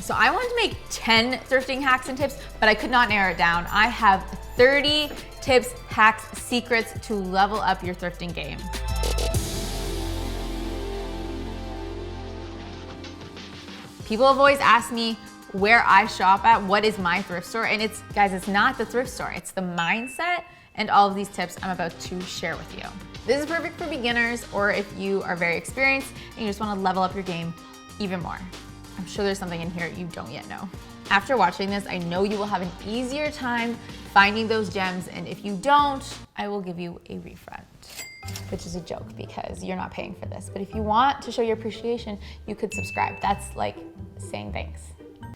So I wanted to make 10 thrifting hacks and tips, but I could not narrow it down. I have 30 tips, hacks, secrets to level up your thrifting game. People have always asked me where I shop at, what is my thrift store, and it's, guys, it's not the thrift store, it's the mindset and all of these tips I'm about to share with you. This is perfect for beginners or if you are very experienced and you just want to level up your game even more. I'm sure there's something in here you don't yet know. After watching this, I know you will have an easier time finding those gems, and if you don't, I will give you a refund. Which is a joke because you're not paying for this. But if you want to show your appreciation, you could subscribe. That's like saying thanks.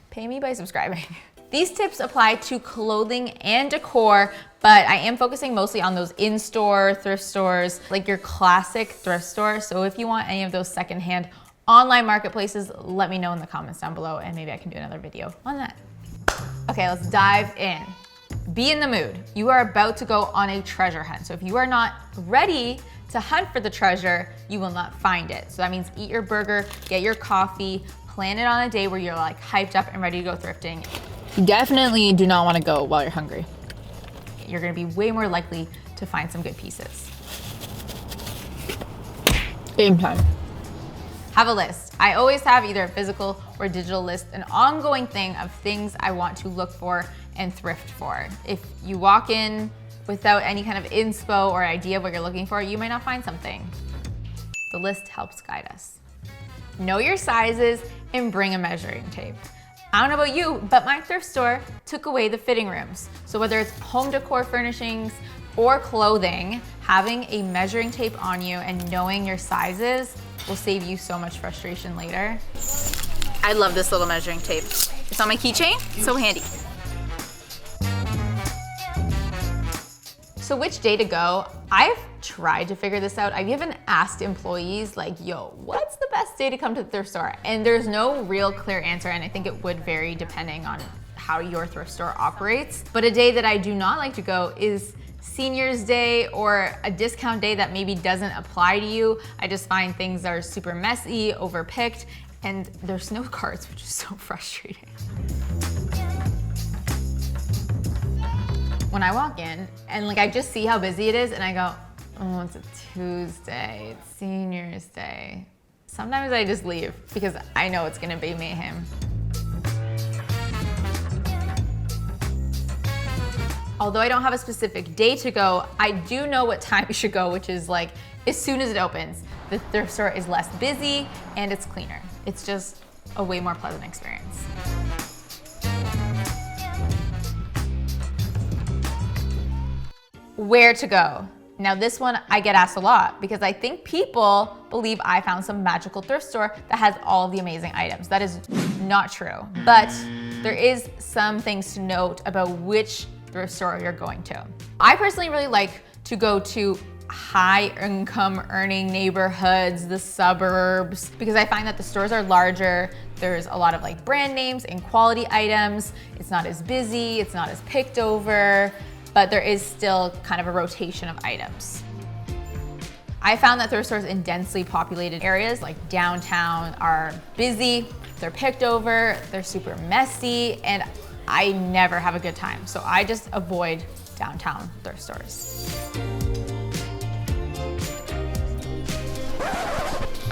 Pay me by subscribing. These tips apply to clothing and decor, but I am focusing mostly on those in-store thrift stores, like your classic thrift store. So if you want any of those secondhand online marketplaces, let me know in the comments down below and maybe I can do another video on that. Okay, let's dive in. Be in the mood. You are about to go on a treasure hunt. So if you are not ready to hunt for the treasure, you will not find it. So that means eat your burger, get your coffee, plan it on a day where you're like hyped up and ready to go thrifting. Definitely do not want to go while you're hungry. You're gonna be way more likely to find some good pieces. Game time. Have a list. I always have either a physical or digital list, an ongoing thing of things I want to look for and thrift for. If you walk in without any kind of inspo or idea of what you're looking for, you might not find something. The list helps guide us. Know your sizes and bring a measuring tape. I don't know about you, but my thrift store took away the fitting rooms. So whether it's home decor furnishings or clothing, having a measuring tape on you and knowing your sizes will save you so much frustration later. I love this little measuring tape. It's on my keychain, so handy. So which day to go? I've tried to figure this out. I've even asked employees like, yo, what's the best day to come to the thrift store? And there's no real clear answer, and I think it would vary depending on how your thrift store operates. But a day that I do not like to go is Senior's Day or a discount day that maybe doesn't apply to you. I just find things are super messy, overpicked, and there's no cards, which is so frustrating. When I walk in and like I just see how busy it is and I go, oh, it's a Tuesday, it's Senior's Day. Sometimes I just leave because I know it's gonna be mayhem. Although I don't have a specific day to go, I do know what time you should go, which is like as soon as it opens. The thrift store is less busy and it's cleaner. It's just a way more pleasant experience. Where to go? Now this one I get asked a lot because I think people believe I found some magical thrift store that has all of the amazing items. That is not true, but there is some things to note about which thrift store you're going to. I personally really like to go to high income earning neighborhoods, the suburbs, because I find that the stores are larger. There's a lot of like brand names and quality items. It's not as busy, it's not as picked over, but there is still kind of a rotation of items. I found that thrift stores in densely populated areas like downtown are busy, they're picked over, they're super messy, and I never have a good time. So I just avoid downtown thrift stores.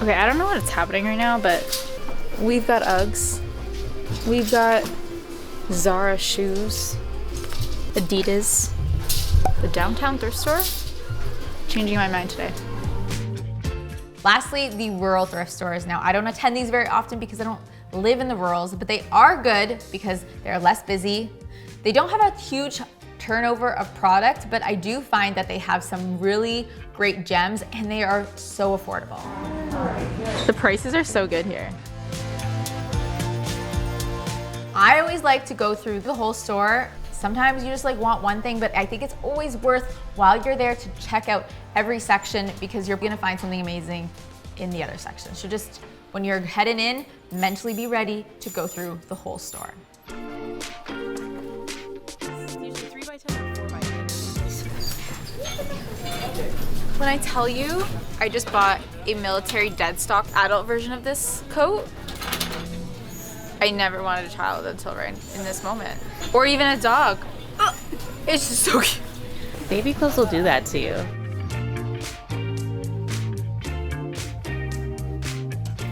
Okay, I don't know what's happening right now, but we've got Uggs, we've got Zara shoes, Adidas, the downtown thrift store. Changing my mind today. Lastly, the rural thrift stores. Now, I don't attend these very often because I don't live in the rurals, but they are good because they're less busy. They don't have a huge turnover of product, but I do find that they have some really great gems and they are so affordable. The prices are so good here. I always like to go through the whole store. Sometimes you just like want one thing, but I think it's always worth while you're there to check out every section because you're gonna find something amazing in the other section. So just when you're heading in, mentally be ready to go through the whole store. Usually 3x10 or 4x10. When I tell you, I just bought a military dead stock adult version of this coat. I never wanted a child until right in this moment. Or even a dog. Ugh, it's just so cute. Baby clothes will do that to you.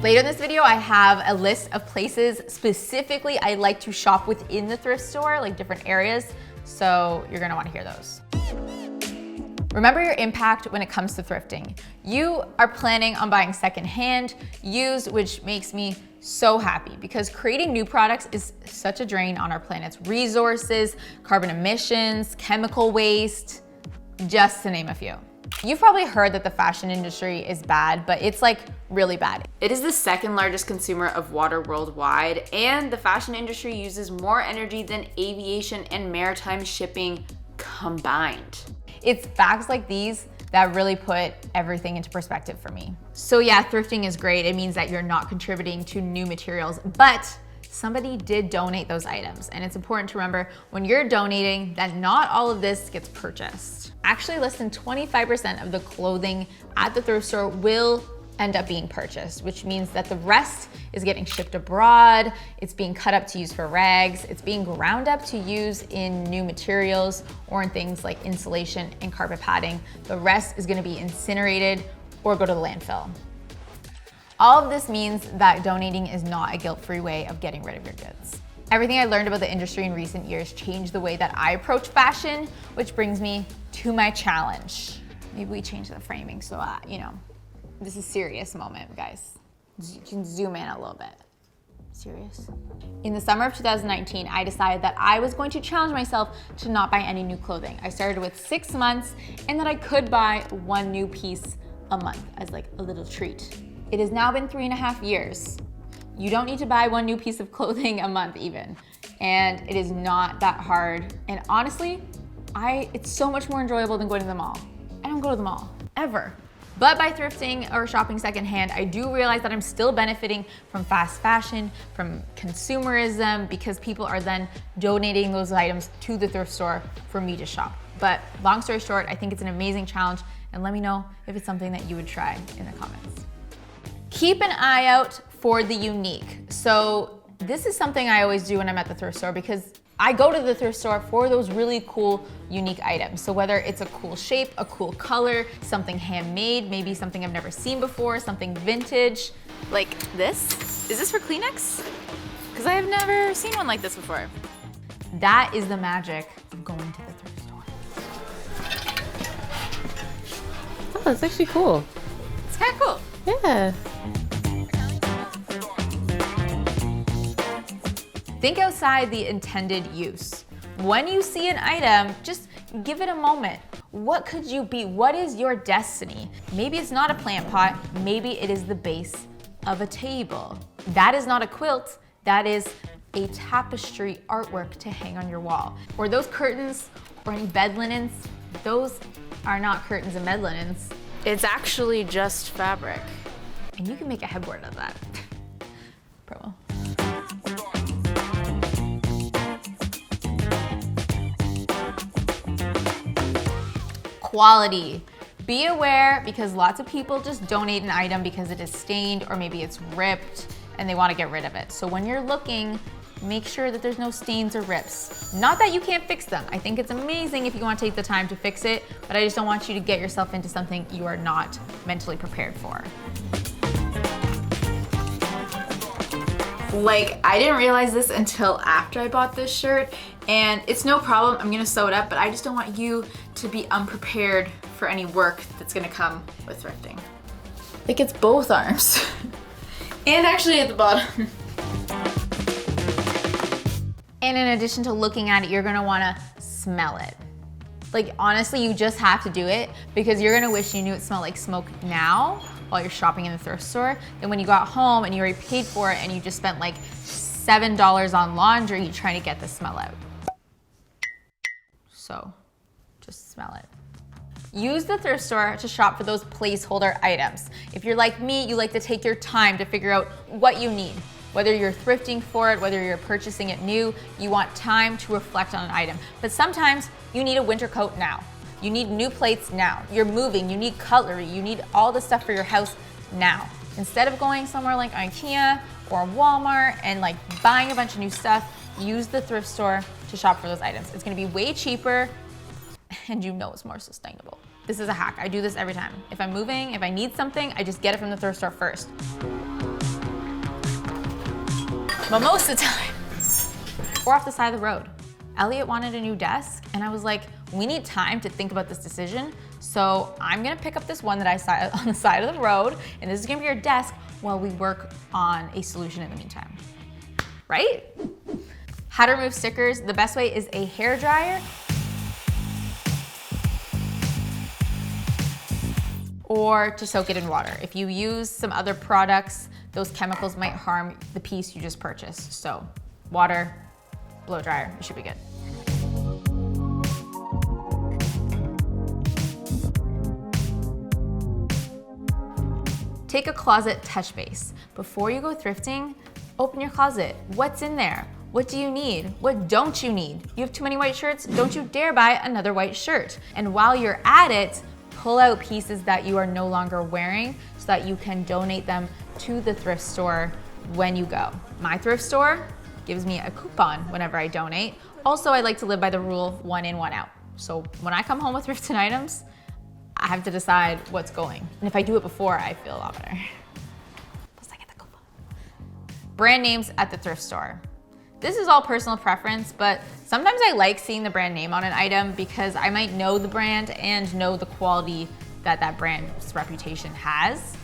Later in this video, I have a list of places specifically I like to shop within the thrift store, like different areas. So you're gonna wanna hear those. Remember your impact when it comes to thrifting. You are planning on buying secondhand, used, which makes me so happy because creating new products is such a drain on our planet's resources, carbon emissions, chemical waste, just to name a few. You've probably heard that the fashion industry is bad, but it's like really bad. It is the second largest consumer of water worldwide, and the fashion industry uses more energy than aviation and maritime shipping combined. It's facts like these that really put everything into perspective for me. So yeah, thrifting is great. It means that you're not contributing to new materials, but somebody did donate those items. And it's important to remember when you're donating that not all of this gets purchased. Actually, less than 25% of the clothing at the thrift store will end up being purchased, which means that the rest is getting shipped abroad, it's being cut up to use for rags, it's being ground up to use in new materials or in things like insulation and carpet padding. The rest is gonna be incinerated or go to the landfill. All of this means that donating is not a guilt-free way of getting rid of your goods. Everything I learned about the industry in recent years changed the way that I approach fashion, which brings me to my challenge. Maybe we change the framing so, this is a serious moment, guys. You can zoom in a little bit. Serious? In the summer of 2019, I decided that I was going to challenge myself to not buy any new clothing. I started with 6 months and that I could buy 1 new piece a month as like a little treat. It has now been 3.5 years. You don't need to buy 1 new piece of clothing a month even. And it is not that hard. And honestly, it's so much more enjoyable than going to the mall. I don't go to the mall, ever. But by thrifting or shopping secondhand, I do realize that I'm still benefiting from fast fashion, from consumerism, because people are then donating those items to the thrift store for me to shop. But long story short, I think it's an amazing challenge, and let me know if it's something that you would try in the comments. Keep an eye out for the unique. So this is something I always do when I'm at the thrift store because I go to the thrift store for those really cool, unique items. So whether it's a cool shape, a cool color, something handmade, maybe something I've never seen before, something vintage, like this. Is this for Kleenex? Because I have never seen one like this before. That is the magic of going to the thrift store. Oh, that's actually cool. It's kind of cool. Yeah. Think outside the intended use. When you see an item, just give it a moment. What could you be? What is your destiny? Maybe it's not a plant pot, maybe it is the base of a table. That is not a quilt, that is a tapestry artwork to hang on your wall. Or those curtains or any bed linens, those are not curtains and bed linens. It's actually just fabric. And you can make a headboard out of that. Promo. Quality. Be aware because lots of people just donate an item because it is stained or maybe it's ripped and they want to get rid of it. So when you're looking, make sure that there's no stains or rips. Not that you can't fix them. I think it's amazing if you want to take the time to fix it, but I just don't want you to get yourself into something you are not mentally prepared for. Like, I didn't realize this until after I bought this shirt, and it's no problem, I'm gonna sew it up, but I just don't want you to be unprepared for any work that's gonna come with thrifting. Like, it's both arms. And actually at the bottom. And in addition to looking at it, you're gonna wanna smell it. Like, honestly, you just have to do it because you're gonna wish you knew it smelled like smoke now while you're shopping in the thrift store. Then when you got home and you already paid for it and you just spent like $7 on laundry trying to get the smell out. So, just smell it. Use the thrift store to shop for those placeholder items. If you're like me, you like to take your time to figure out what you need. Whether you're thrifting for it, whether you're purchasing it new, you want time to reflect on an item. But sometimes you need a winter coat now. You need new plates now. You're moving, you need cutlery, you need all the stuff for your house now. Instead of going somewhere like IKEA or Walmart and like buying a bunch of new stuff, use the thrift store to shop for those items. It's gonna be way cheaper and you know it's more sustainable. This is a hack. I do this every time. If I'm moving, if I need something, I just get it from the thrift store first. But most of the time, we're off the side of the road. Elliot wanted a new desk and I was like, we need time to think about this decision. So I'm gonna pick up this one that I saw on the side of the road and this is gonna be your desk while we work on a solution in the meantime, right? How to remove stickers, the best way is a hair dryer or to soak it in water. If you use some other products, those chemicals might harm the piece you just purchased. So water, blow dryer, you should be good. Take a closet touch base. Before you go thrifting, open your closet. What's in there? What do you need? What don't you need? You have too many white shirts? Don't you dare buy another white shirt. And while you're at it, pull out pieces that you are no longer wearing so that you can donate them to the thrift store when you go. My thrift store gives me a coupon whenever I donate. Also, I like to live by the rule, one in, one out. So when I come home with thrifted items, I have to decide what's going. And if I do it before, I feel a lot better. Plus I get the coupon. Brand names at the thrift store. This is all personal preference, but sometimes I like seeing the brand name on an item because I might know the brand and know the quality that that brand's reputation has.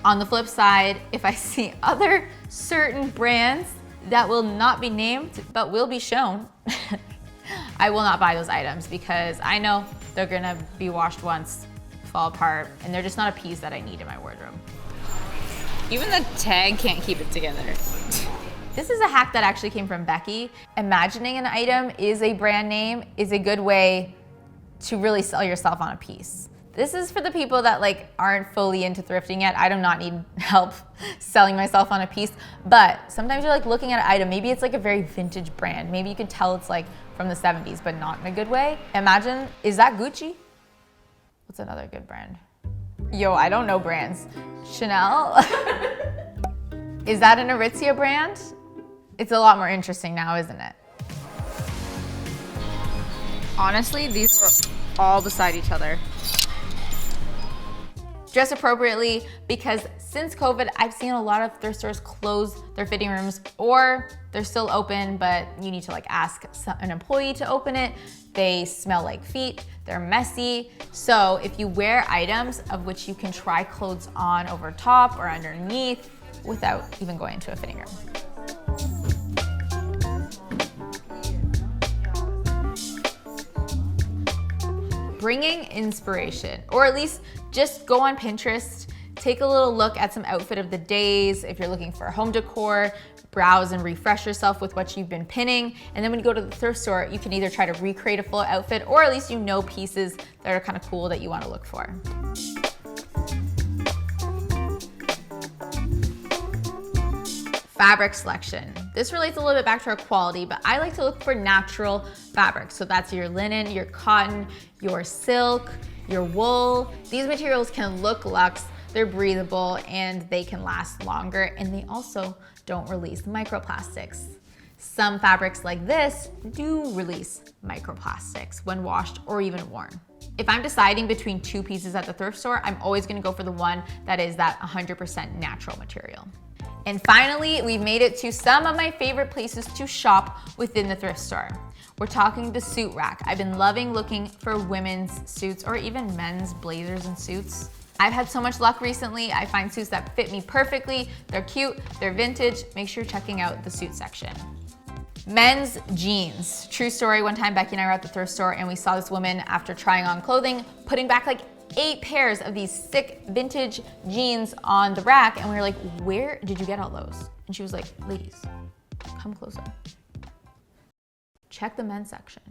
On the flip side, if I see other certain brands that will not be named but will be shown, I will not buy those items because I know they're gonna be washed once, fall apart, and they're just not a piece that I need in my wardrobe. Even the tag can't keep it together. This is a hack that actually came from Becky. Imagining an item is a brand name is a good way to really sell yourself on a piece. This is for the people that like aren't fully into thrifting yet. I do not need help selling myself on a piece, but sometimes you're like looking at an item, maybe it's like a very vintage brand. Maybe you can tell it's like from the 70s, but not in a good way. Imagine, is that Gucci? What's another good brand? Yo, I don't know brands. Chanel? Is that an Aritzia brand? It's a lot more interesting now, isn't it? Honestly, these were all beside each other. Dress appropriately, because since COVID, I've seen a lot of thrift stores close their fitting rooms, or they're still open, but you need to like ask an employee to open it. They smell like feet, they're messy. So if you wear items of which you can try clothes on over top or underneath without even going into a fitting room. Bringing inspiration, or at least just go on Pinterest, take a little look at some outfit of the days. If you're looking for home decor, browse and refresh yourself with what you've been pinning. And then when you go to the thrift store, you can either try to recreate a full outfit, or at least you know pieces that are kind of cool that you want to look for. Fabric selection. This relates a little bit back to our quality, but I like to look for natural fabrics. So that's your linen, your cotton, your silk, your wool. These materials can look luxe, they're breathable, and they can last longer, and they also don't release microplastics. Some fabrics like this do release microplastics when washed or even worn. If I'm deciding between two pieces at the thrift store, I'm always gonna go for the one that is that 100% natural material. And finally, we've made it to some of my favorite places to shop within the thrift store. We're talking the suit rack. I've been loving looking for women's suits or even men's blazers and suits. I've had so much luck recently. I find suits that fit me perfectly. They're cute, they're vintage. Make sure you're checking out the suit section. Men's jeans. True story, one time Becky and I were at the thrift store and we saw this woman, after trying on clothing, putting back like 8 pairs of these sick vintage jeans on the rack, and we were like, where did you get all those? And she was like, ladies, come closer. Check the men's section.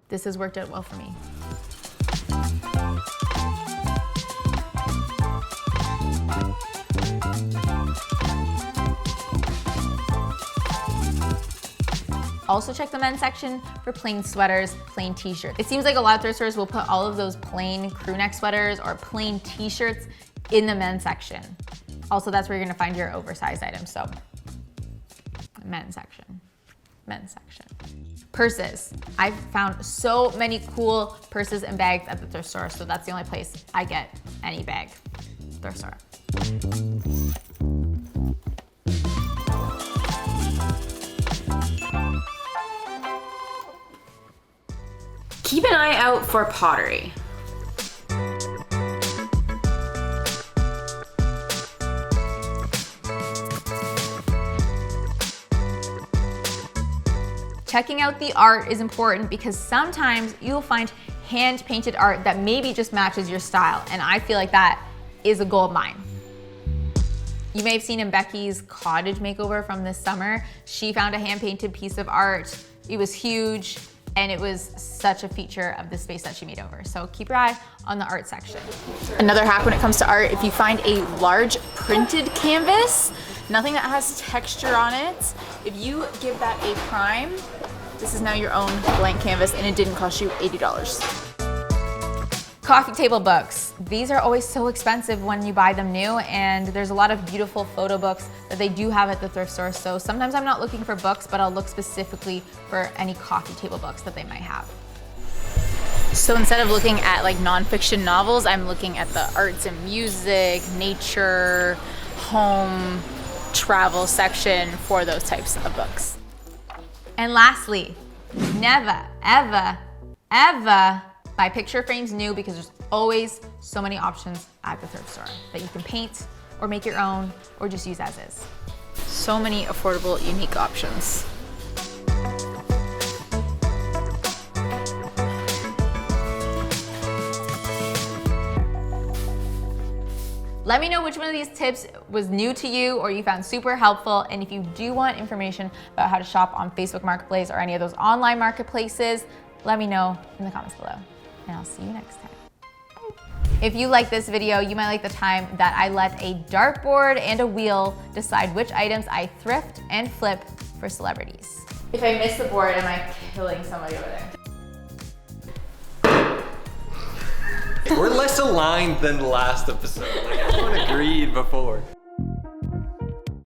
This has worked out well for me. Also check the men's section for plain sweaters, plain t-shirts. It seems like a lot of thrift stores will put all of those plain crew neck sweaters or plain t-shirts in the men's section. Also, that's where you're gonna find your oversized items, so men's section, men's section. Purses. I've found so many cool purses and bags at the thrift store, so that's the only place I get any bag, thrift store. Keep an eye out for pottery. Checking out the art is important because sometimes you'll find hand-painted art that maybe just matches your style, and I feel like that is a gold mine. You may have seen in Becky's cottage makeover from this summer, she found a hand-painted piece of art. It was huge, and it was such a feature of the space that she made over. So keep your eye on the art section. Another hack when it comes to art, if you find a large printed canvas, nothing that has texture on it, if you give that a prime, this is now your own blank canvas and it didn't cost you $80. Coffee table books. These are always so expensive when you buy them new, and there's a lot of beautiful photo books that they do have at the thrift store. So sometimes I'm not looking for books, but I'll look specifically for any coffee table books that they might have. So instead of looking at like nonfiction novels, I'm looking at the arts and music, nature, home, travel section for those types of books. And lastly, never, ever, ever buy picture frames new, because there's always so many options at the thrift store that you can paint or make your own or just use as is. So many affordable, unique options. Let me know which one of these tips was new to you or you found super helpful. And if you do want information about how to shop on Facebook Marketplace or any of those online marketplaces, let me know in the comments below. And I'll see you next time. If you like this video, you might like the time that I let a dartboard and a wheel decide which items I thrift and flip for celebrities. If I miss the board, am I killing somebody over there? We're less aligned than the last episode. Like everyone agreed before.